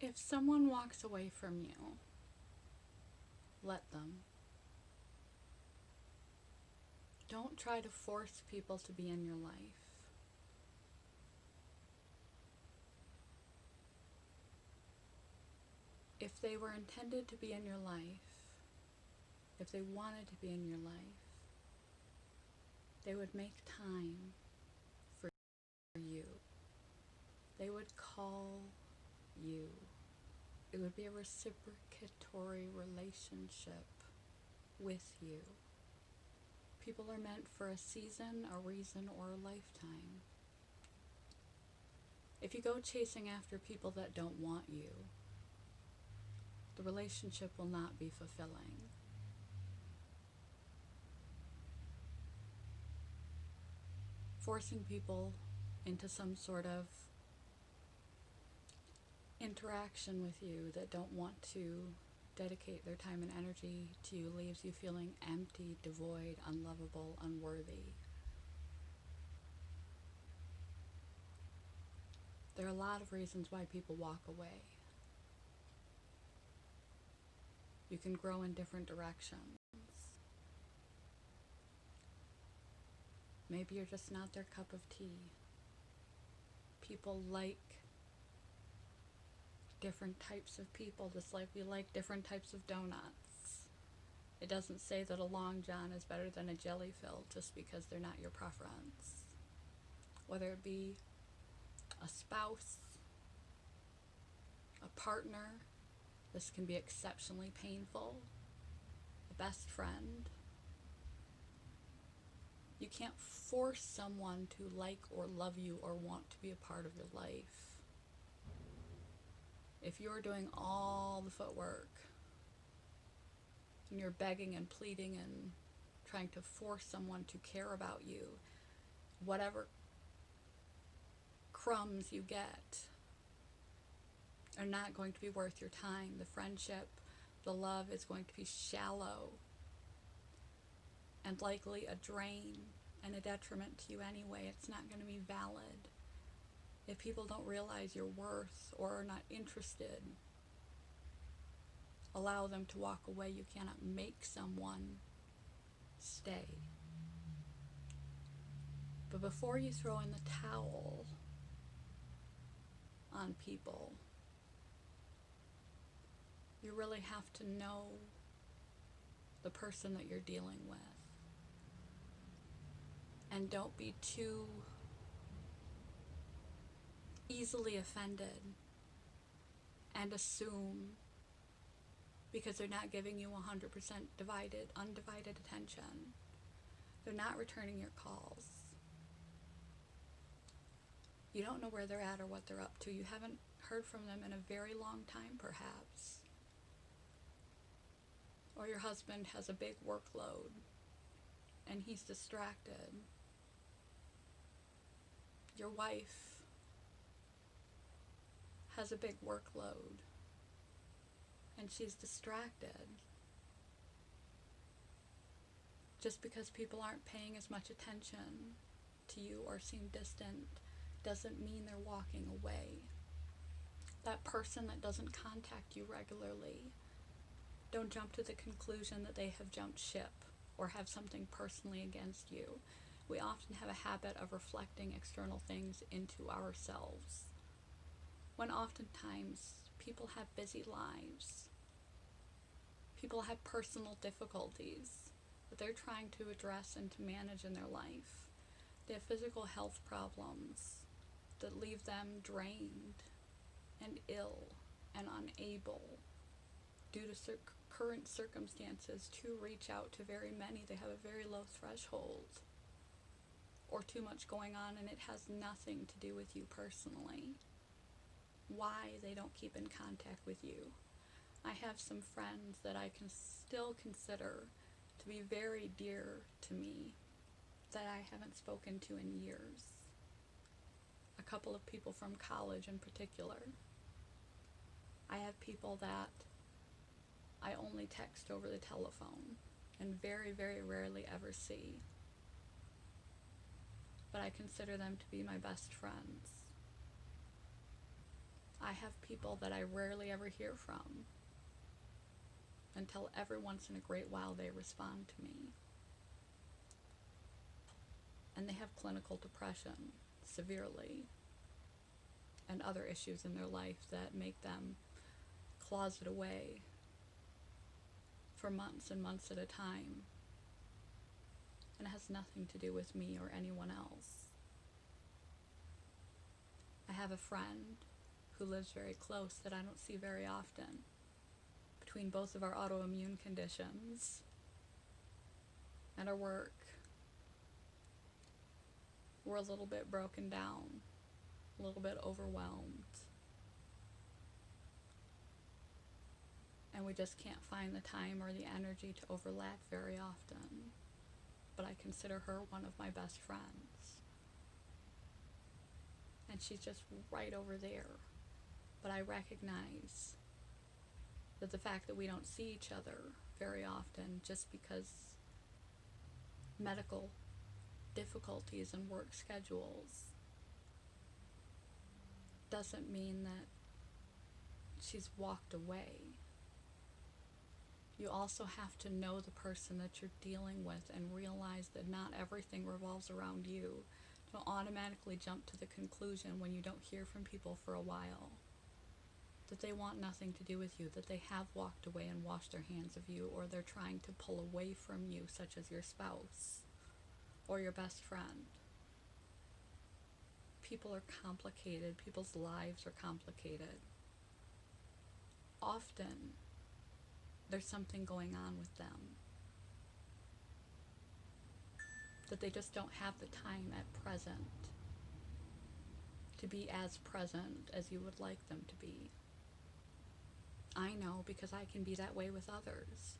If someone walks away from you, let them. Don't try to force people to be in your life. If they were intended to be in your life, if they wanted to be in your life, they would make time for you. They would call you. It would be a reciprocatory relationship with you. People are meant for a season, a reason, or a lifetime. If you go chasing after people that don't want you, the relationship will not be fulfilling. Forcing people into some sort of interaction with you that don't want to dedicate their time and energy to you leaves you feeling empty, devoid, unlovable, unworthy. There are a lot of reasons why people walk away. You can grow in different directions. Maybe you're just not their cup of tea. People like different types of people, just like we like different types of donuts. It doesn't say that a Long John is better than a jelly filled just because they're not your preference. Whether it be a spouse, a partner, this can be exceptionally painful, a best friend. You can't force someone to like or love you or want to be a part of your life. If you're doing all the footwork and you're begging and pleading and trying to force someone to care about you, whatever crumbs you get are not going to be worth your time. The friendship, the love is going to be shallow and likely a drain and a detriment to you anyway. It's not going to be valid. If people don't realize your worth or are not interested, allow them to walk away. You cannot make someone stay. But before you throw in the towel on people, you really have to know the person that you're dealing with. And don't be too easily offended and assume because they're not giving you 100% undivided attention. They're not returning your calls. You don't know where they're at or what they're up to. You haven't heard from them in a very long time, perhaps. Or your husband has a big workload and he's distracted. Your wife has a big workload and she's distracted. Just because people aren't paying as much attention to you or seem distant doesn't mean they're walking away. That person that doesn't contact you regularly, don't jump to the conclusion that they have jumped ship or have something personally against you. We often have a habit of reflecting external things into ourselves, when oftentimes people have busy lives. People have personal difficulties that they're trying to address and to manage in their life. They have physical health problems that leave them drained and ill and unable due to current circumstances to reach out to very many. They have a very low threshold or too much going on, and it has nothing to do with you personally. Why they don't keep in contact with you. I have some friends that I can still consider to be very dear to me that I haven't spoken to in years. A couple of people from college in particular. I have people that I only text over the telephone and very, very rarely ever see. But I consider them to be my best friends. I have people that I rarely ever hear from until every once in a great while they respond to me. And they have clinical depression severely and other issues in their life that make them closet away for months and months at a time. And it has nothing to do with me or anyone else. I have a friend who lives very close that I don't see very often. Between both of our autoimmune conditions and our work, we're a little bit broken down, a little bit overwhelmed. And we just can't find the time or the energy to overlap very often. But I consider her one of my best friends. And she's just right over there. But I recognize that the fact that we don't see each other very often just because medical difficulties and work schedules doesn't mean that she's walked away. You also have to know the person that you're dealing with and realize that not everything revolves around you. Don't automatically jump to the conclusion when you don't hear from people for a while that they want nothing to do with you, that they have walked away and washed their hands of you, or they're trying to pull away from you, such as your spouse or your best friend. People are complicated. People's lives are complicated. Often, there's something going on with them that they just don't have the time at present to be as present as you would like them to be. I know because I can be that way with others,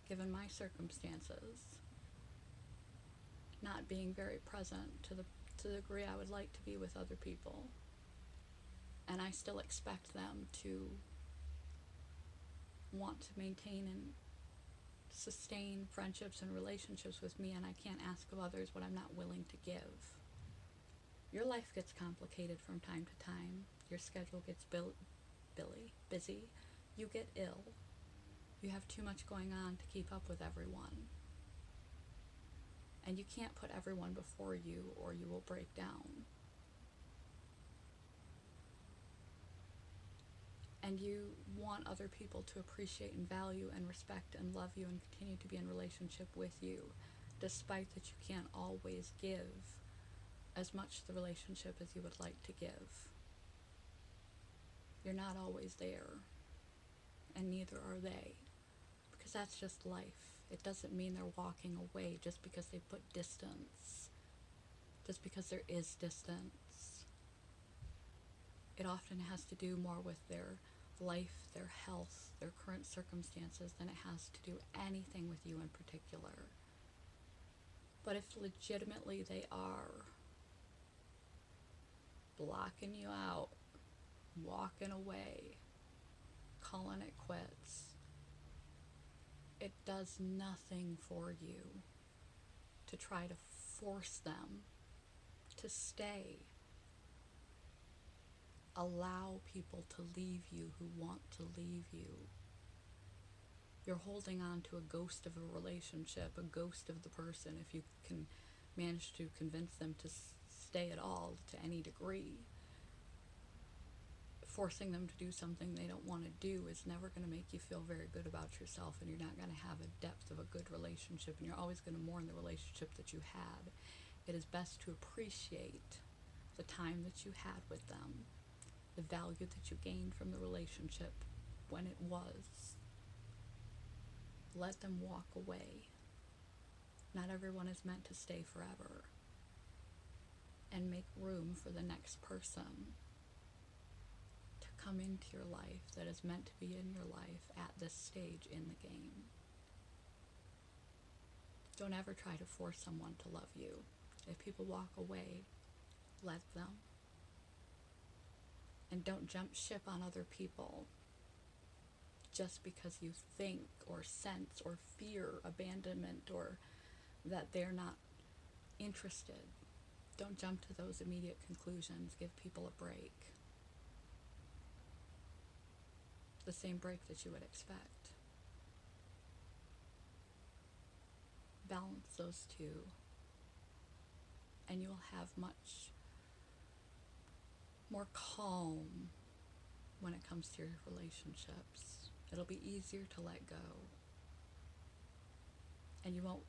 given my circumstances. Not being very present to the degree I would like to be with other people. And I still expect them to want to maintain and sustain friendships and relationships with me, and I can't ask of others what I'm not willing to give. Your life gets complicated from time to time. Your schedule gets busy. You get ill. You have too much going on to keep up with everyone. And you can't put everyone before you or you will break down. And you want other people to appreciate and value and respect and love you and continue to be in relationship with you, despite that you can't always give as much to the relationship as you would like to give. You're not always there, and neither are they, because that's just life. It doesn't mean they're walking away just because they put distance, just because there is distance. It often has to do more with their life, their health, their current circumstances than it has to do anything with you in particular. But if legitimately they are blocking you out, walking away, calling it quits, it does nothing for you to try to force them to stay. Allow people to leave you who want to leave you. You're holding on to a ghost of a relationship, a ghost of the person, if you can manage to convince them to stay at all to any degree. Forcing them to do something they don't want to do is never going to make you feel very good about yourself, and you're not going to have a depth of a good relationship, and you're always going to mourn the relationship that you had. It is best to appreciate the time that you had with them, the value that you gained from the relationship when it was. Let them walk away. Not everyone is meant to stay forever. And make room for the next person to come into your life that is meant to be in your life at this stage in the game. Don't ever try to force someone to love you. If people walk away, let them. And don't jump ship on other people just because you think or sense or fear abandonment or that they're not interested. Don't jump to those immediate conclusions. Give people a break. the same break that you would expect. Balance those two, and you will have much more calm when it comes to your relationships. It'll be easier to let go, and you won't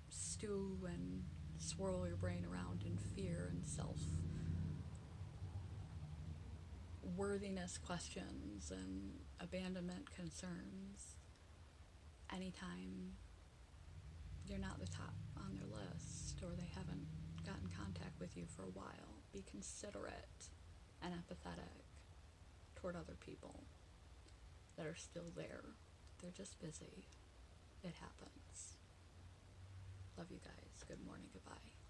stew and swirl your brain around in fear and self-worthiness questions and abandonment concerns anytime you're not the top on their list or they haven't gotten contact with you for a while. Be considerate and empathetic toward other people that are still there. They're just busy. It happens. Love you guys. Good morning. Goodbye.